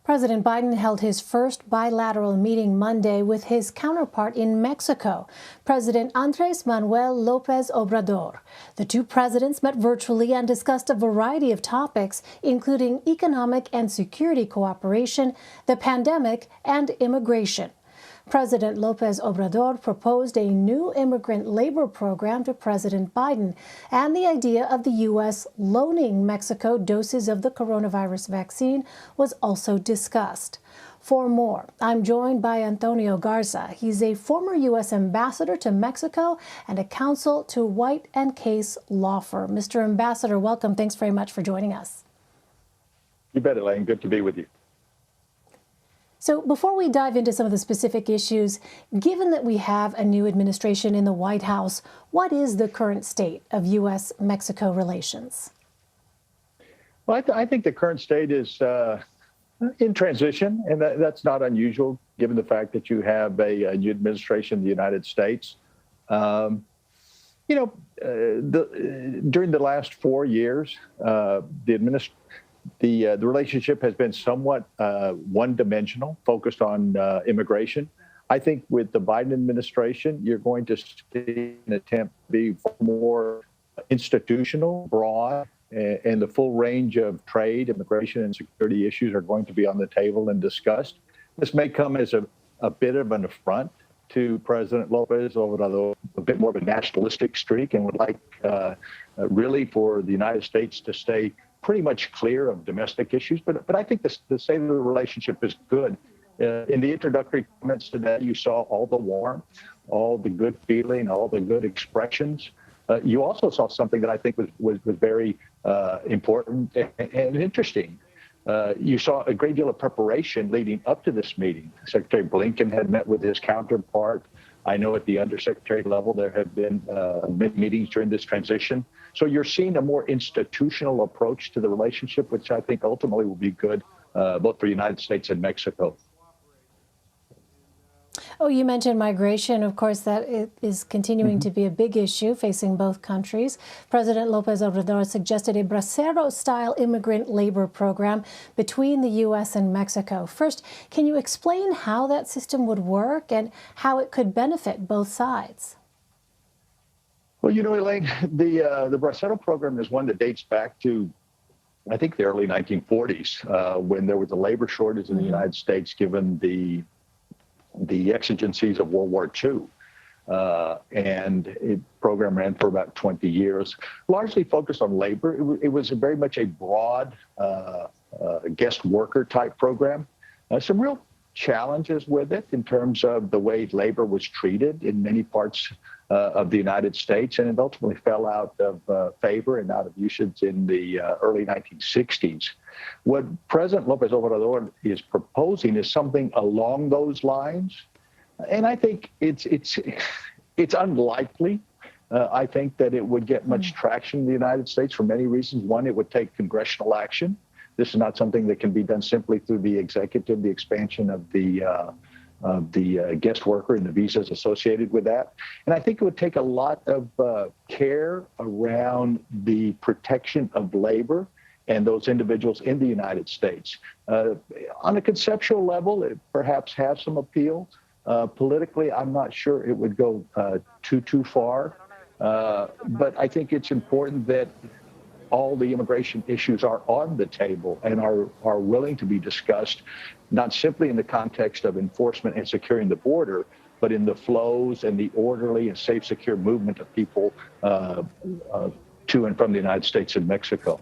President Biden held his first bilateral meeting Monday with his counterpart in Mexico, President Andrés Manuel López Obrador. The two presidents met virtually and discussed a variety of topics, including economic and security cooperation, the pandemic, and immigration. President López Obrador proposed a new immigrant labor program to President Biden, and the idea of the U.S. loaning Mexico doses of the coronavirus vaccine was also discussed. For more, I'm joined by Antonio Garza. He's a former U.S. ambassador to Mexico and a counsel to White and Case law firm. Mr. Ambassador, welcome. Thanks very much for joining us. You bet, Elaine. Good to be with you. So before we dive into some of the specific issues, given that we have a new administration in the White House, what is the current state of U.S.-Mexico relations? Well, I think the current state is in transition, and that's not unusual given the fact that you have a new administration in the United States. During the last 4 years, the relationship has been somewhat one-dimensional, focused on immigration. I think with the Biden administration, you're going to see an attempt to be more institutional, broad, and the full range of trade, immigration, and security issues are going to be on the table and discussed. This may come as a bit of an affront to President López Obrador, a bit more of a nationalistic streak, and would like really for the United States to stay pretty much clear of domestic issues, but I think the state of the relationship is good. In the introductory comments today, you saw all the warmth, all the good feeling, all the good expressions. You also saw something that I think was very important and interesting. You saw a great deal of preparation leading up to this meeting. Secretary Blinken had met with his counterpart. I know at the undersecretary level, there have been many meetings during this transition. So you're seeing a more institutional approach to the relationship, which I think ultimately will be good both for the United States and Mexico. Oh, you mentioned migration. Of course, that is continuing to be a big issue facing both countries. President López Obrador suggested a bracero-style immigrant labor program between the U.S. and Mexico. First, can you explain how that system would work and how it could benefit both sides? Well, Elaine, the bracero program is one that dates back to, I think, the early 1940s, when there was a labor shortage in the United States, given the exigencies of World War II. And the program ran for about 20 years, largely focused on labor. It was very much a broad guest worker type program. Some real challenges with it in terms of the way labor was treated in many parts of the United States, and it ultimately fell out of favor and out of usage in the early 1960s. What President López Obrador is proposing is something along those lines, and I think it's unlikely. I think that it would get much traction in the United States for many reasons. One, it would take congressional action. This is not something that can be done simply through the executive, the expansion of the guest worker and the visas associated with that. And I think it would take a lot of care around the protection of labor and those individuals in the United States. On a conceptual level, it perhaps has some appeal. Politically, I'm not sure it would go too far. But I think it's important that all the immigration issues are on the table and are willing to be discussed, not simply in the context of enforcement and securing the border, but in the flows and the orderly and safe, secure movement of people to and from the United States and Mexico.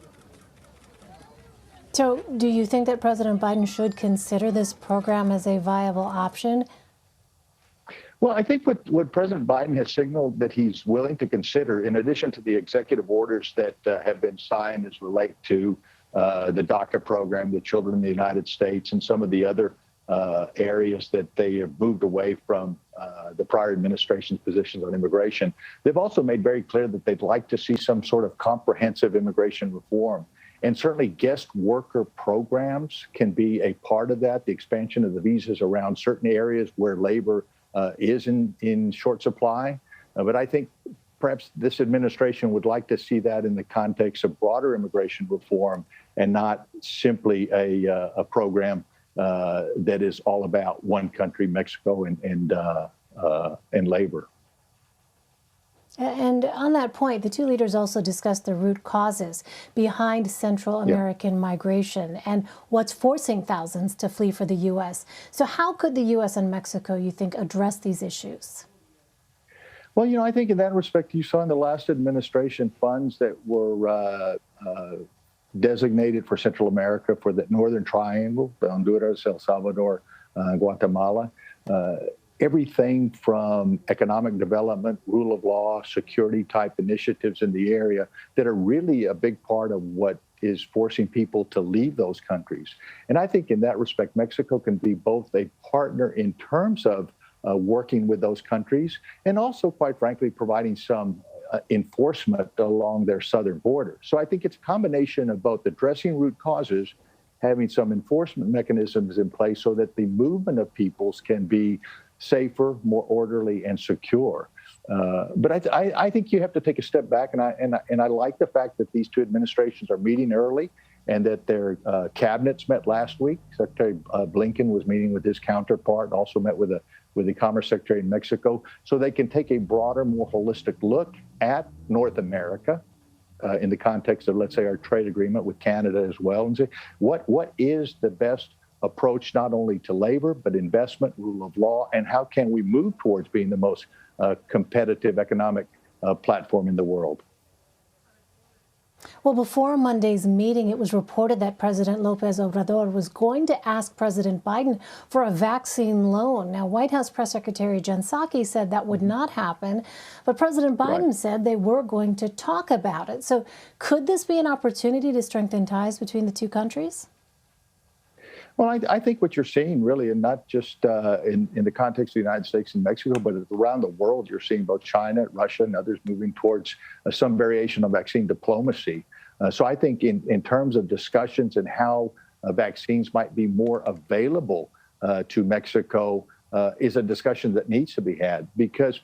So do you think that President Biden should consider this program as a viable option? Well, I think what President Biden has signaled that he's willing to consider, in addition to the executive orders that have been signed as relate to the DACA program, the children in the United States, and some of the other areas that they have moved away from the prior administration's positions on immigration. They've also made very clear that they'd like to see some sort of comprehensive immigration reform. And certainly guest worker programs can be a part of that, the expansion of the visas around certain areas where labor is in short supply. But I think perhaps this administration would like to see that in the context of broader immigration reform and not simply a program that is all about one country, Mexico, and labor. And on that point, the two leaders also discussed the root causes behind Central American migration and what's forcing thousands to flee for the U.S. So how could the U.S. and Mexico, you think, address these issues? Well, I think in that respect, you saw in the last administration funds that were designated for Central America for the Northern Triangle, Honduras, El Salvador, Guatemala. Everything from economic development, rule of law, security type initiatives in the area that are really a big part of what is forcing people to leave those countries. And I think in that respect, Mexico can be both a partner in terms of working with those countries and also, quite frankly, providing some enforcement along their southern border. So I think it's a combination of both addressing root causes, having some enforcement mechanisms in place so that the movement of peoples can be safer, more orderly, and secure. But I think you have to take a step back, and I like the fact that these two administrations are meeting early and that their cabinets met last week. Secretary Blinken was meeting with his counterpart and also met with the Commerce Secretary in Mexico so they can take a broader, more holistic look at North America in the context of, let's say, our trade agreement with Canada as well, and say, what is the best approach not only to labor, but investment, rule of law, and how can we move towards being the most competitive economic platform in the world? Well, before Monday's meeting, it was reported that President López Obrador was going to ask President Biden for a vaccine loan. Now, White House Press Secretary Jen Psaki said that would not happen, but President Biden said they were going to talk about it. So could this be an opportunity to strengthen ties between the two countries? Well, I think what you're seeing really, and not just in the context of the United States and Mexico, but around the world, you're seeing both China, Russia, and others moving towards some variation of vaccine diplomacy. So I think in terms of discussions and how vaccines might be more available to Mexico is a discussion that needs to be had, because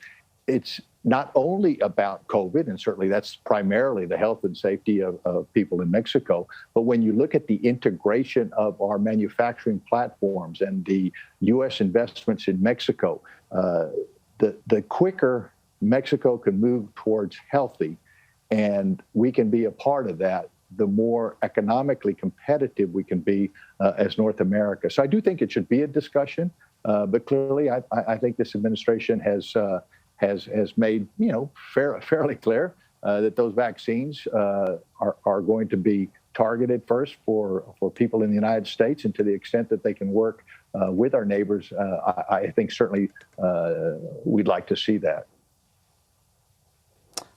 it's not only about COVID, and certainly that's primarily the health and safety of people in Mexico, but when you look at the integration of our manufacturing platforms and the U.S. investments in Mexico, the quicker Mexico can move towards healthy and we can be a part of that, the more economically competitive we can be as North America. So I do think it should be a discussion, but clearly I think this administration has made, fairly clear that those vaccines are going to be targeted first for people in the United States, and to the extent that they can work with our neighbors, I think certainly we'd like to see that.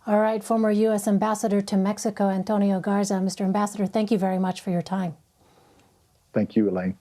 All right, former U.S. Ambassador to Mexico, Antonio Garza. Mr. Ambassador, thank you very much for your time. Thank you, Elaine.